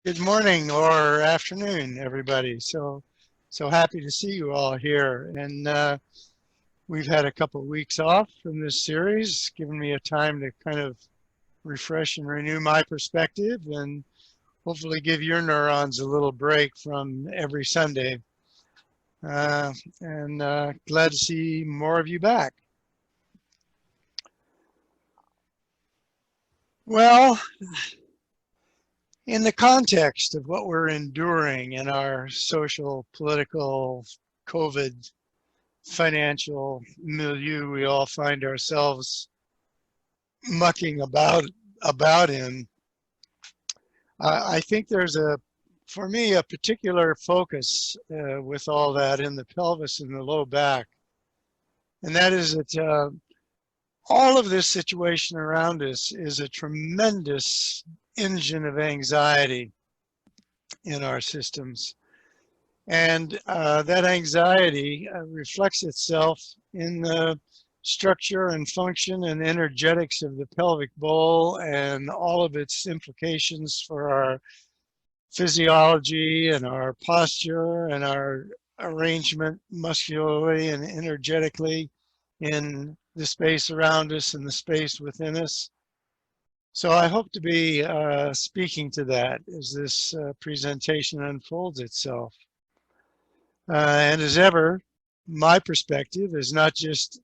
Good morning or afternoon, everybody. So happy to see you all here. And we've had a couple of weeks off from this series, giving me a time to kind of refresh and renew my perspective and hopefully give your neurons a little break from every Sunday. And glad to see more of you back. Well, in the context of what we're enduring in our social, political, COVID, financial milieu we all find ourselves mucking about in, I think there's for me, a particular focus with all that in the pelvis and the low back. And that is that all of this situation around us is a tremendous engine of anxiety in our systems. And that anxiety reflects itself in the structure and function and energetics of the pelvic bowl and all of its implications for our physiology and our posture and our arrangement muscularly and energetically in the space around us and the space within us. So I hope to be speaking to that as this presentation unfolds itself. And as ever, my perspective is not just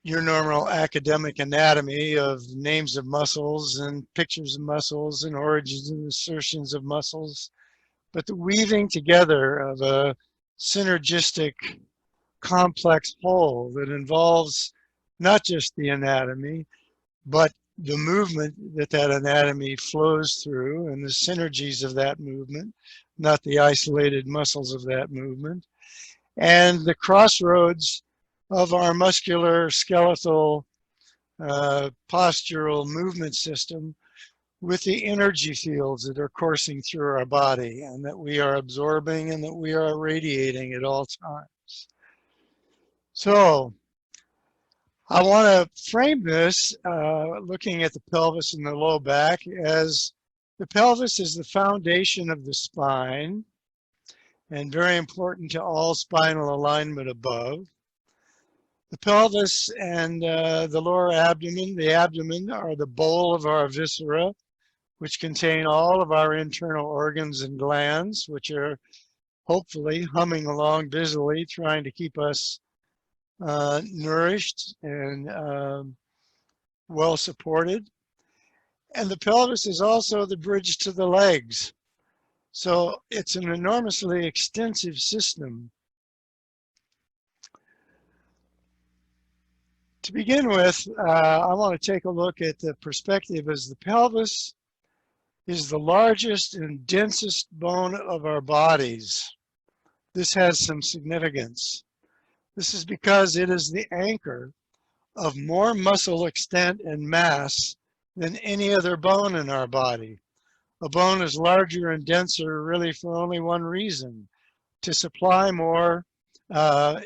your normal academic anatomy of names of muscles and pictures of muscles and origins and assertions of muscles, but the weaving together of a synergistic, complex whole that involves not just the anatomy, but the movement that anatomy flows through and the synergies of that movement, not the isolated muscles of that movement, and the crossroads of our muscular, skeletal, postural movement system with the energy fields that are coursing through our body and that we are absorbing and that we are radiating at all times. So I want to frame this looking at the pelvis and the low back as the pelvis is the foundation of the spine and very important to all spinal alignment above. The pelvis and the lower abdomen, the abdomen, are the bowl of our viscera, which contain all of our internal organs and glands, which are hopefully humming along busily, trying to keep us nourished and well supported. And the pelvis is also the bridge to the legs. So it's an enormously extensive system. To begin with, I want to take a look at the perspective as the pelvis is the largest and densest bone of our bodies. This has some significance. This is because it is the anchor of more muscle extent and mass than any other bone in our body. A bone is larger and denser really for only one reason: to supply more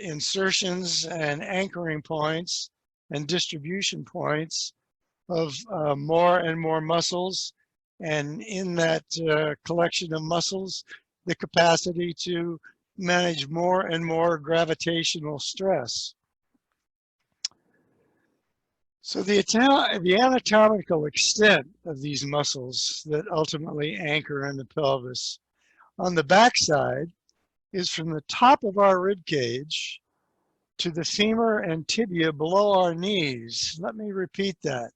insertions and anchoring points and distribution points of more and more muscles, and in that collection of muscles, the capacity to manage more and more gravitational stress. So the anatomical extent of these muscles that ultimately anchor in the pelvis on the backside is from the top of our rib cage to the femur and tibia below our knees. Let me repeat that.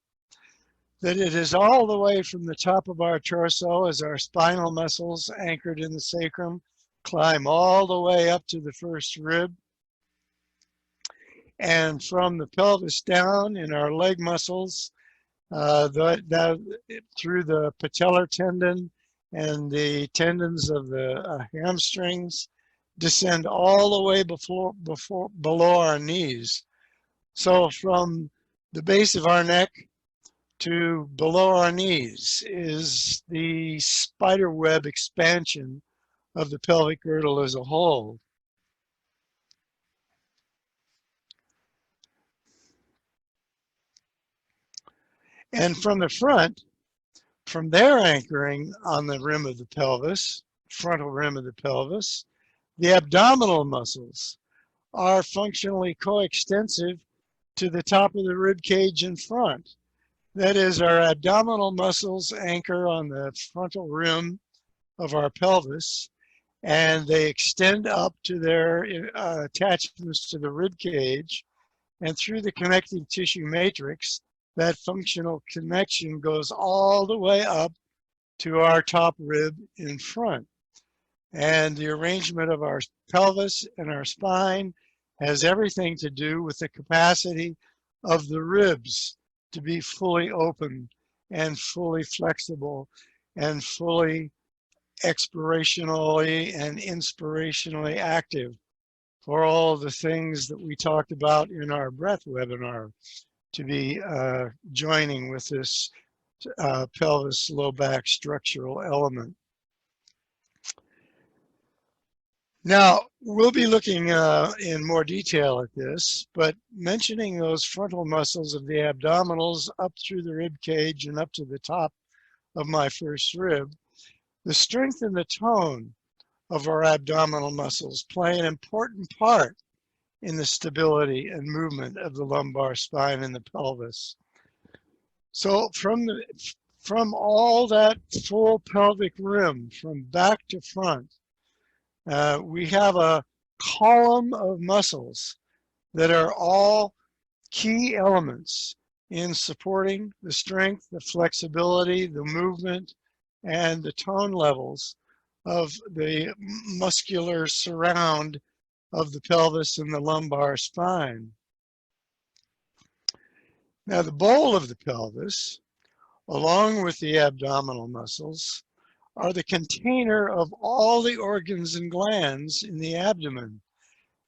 That it is all the way from the top of our torso as our spinal muscles anchored in the sacrum climb all the way up to the first rib. And from the pelvis down in our leg muscles, through the patellar tendon and the tendons of the hamstrings, descend all the way below our knees. So from the base of our neck to below our knees is the spider web expansion of the pelvic girdle as a whole. And from the front, From there, anchoring on the rim of the pelvis, frontal rim of the pelvis, the abdominal muscles are functionally coextensive to the top of the rib cage in front. That is, our abdominal muscles anchor on the frontal rim of our pelvis, and they extend up to their attachments to the rib cage, and through the connective tissue matrix, that functional connection goes all the way up to our top rib in front. And the arrangement of our pelvis and our spine has everything to do with the capacity of the ribs to be fully open and fully flexible and fully expirationally and inspirationally active for all the things that we talked about in our breath webinar, to be joining with this pelvis low back structural element. Now, we'll be looking in more detail at this, but mentioning those frontal muscles of the abdominals up through the rib cage and up to the top of my first rib, the strength and the tone of our abdominal muscles play an important part in the stability and movement of the lumbar spine and the pelvis. So from all that full pelvic rim, from back to front, we have a column of muscles that are all key elements in supporting the strength, the flexibility, the movement, and the tone levels of the muscular surround of the pelvis and the lumbar spine. Now, the bowl of the pelvis, along with the abdominal muscles, are the container of all the organs and glands in the abdomen.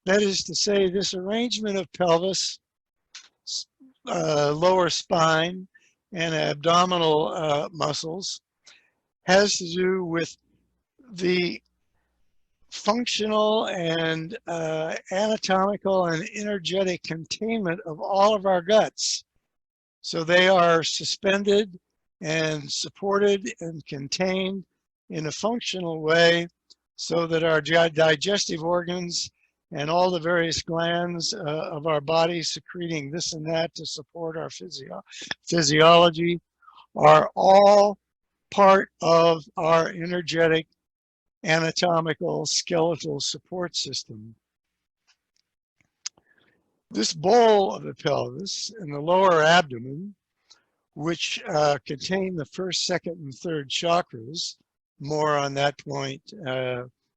That is to say, this arrangement of pelvis, lower spine, and abdominal muscles has to do with the functional and anatomical and energetic containment of all of our guts. So they are suspended and supported and contained in a functional way so that our digestive organs and all the various glands of our body secreting this and that to support our physiology are all part of our energetic, anatomical, skeletal support system. This bowl of the pelvis and the lower abdomen, which contain the first, second, and third chakras, more on that point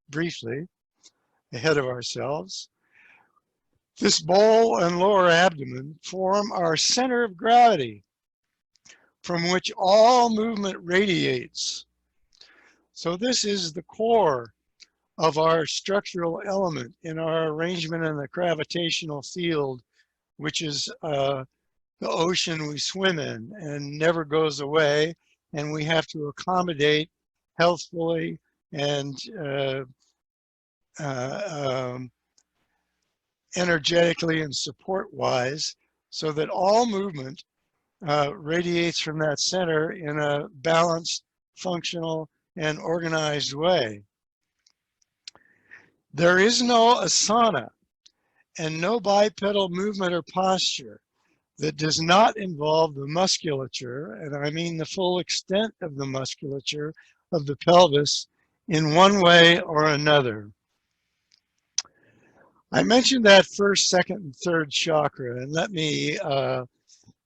briefly, ahead of ourselves. This bowl and lower abdomen form our center of gravity from which all movement radiates. So this is the core of our structural element in our arrangement in the gravitational field, which is the ocean we swim in and never goes away, and we have to accommodate healthfully and energetically and support-wise, so that all movement radiates from that center in a balanced, functional, and organized way. There is no asana and no bipedal movement or posture that does not involve the musculature, and I mean the full extent of the musculature of the pelvis in one way or another. I mentioned that first, second, and third chakra, and let me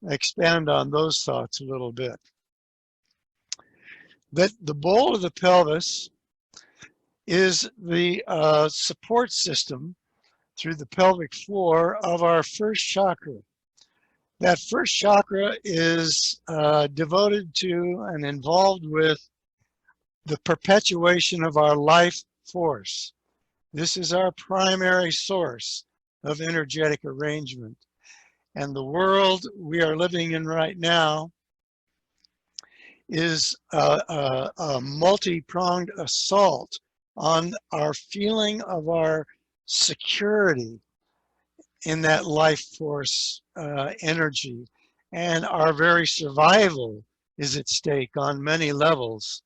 expand on those thoughts a little bit. That the bowl of the pelvis is the support system through the pelvic floor of our first chakra. That first chakra is devoted to and involved with the perpetuation of our life force. This is our primary source of energetic arrangement. And the world we are living in right now is a multi-pronged assault on our feeling of our security in that life force energy, and our very survival is at stake on many levels.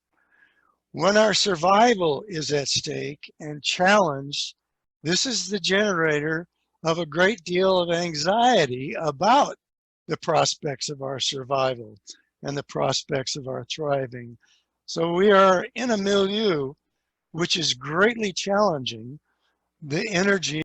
When our survival is at stake and challenged, this is the generator of a great deal of anxiety about the prospects of our survival and the prospects of our thriving. So we are in a milieu which is greatly challenging the energy